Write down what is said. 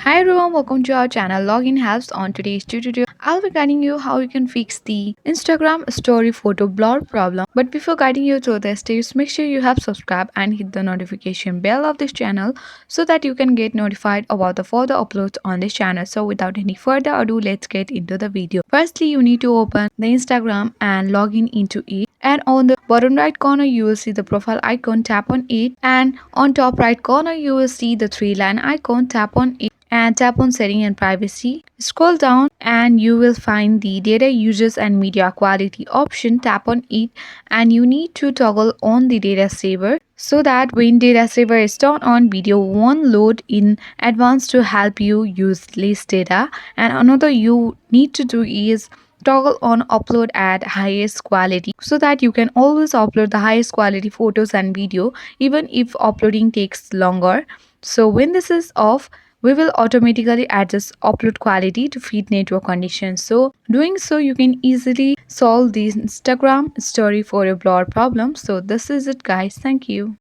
Hi everyone, welcome to our channel Login Helps. On today's tutorial, I'll be guiding you how you can fix the Instagram story photo blur problem. But before guiding you through the steps, make sure you have subscribed and hit the notification bell of this channel so that you can get notified about the further uploads on this channel. So without any further ado, let's get into the video. Firstly, you need to open the Instagram and log in into it. And on the bottom right corner you will see the profile icon, tap on it, and on top right corner you will see the three line icon, tap on it and tap on setting and privacy. Scroll down and you will find the data users and media quality option. Tap on it and you need to toggle on the data saver so that when data saver is turned on, video won't load in advance to help you use less data. And another you need to do is toggle on upload at highest quality so that you can always upload the highest quality photos and video even if uploading takes longer. So when this is off, we will automatically adjust upload quality to fit network conditions. So doing so, you can easily solve this Instagram story for a blur problem. So this is it guys. Thank you.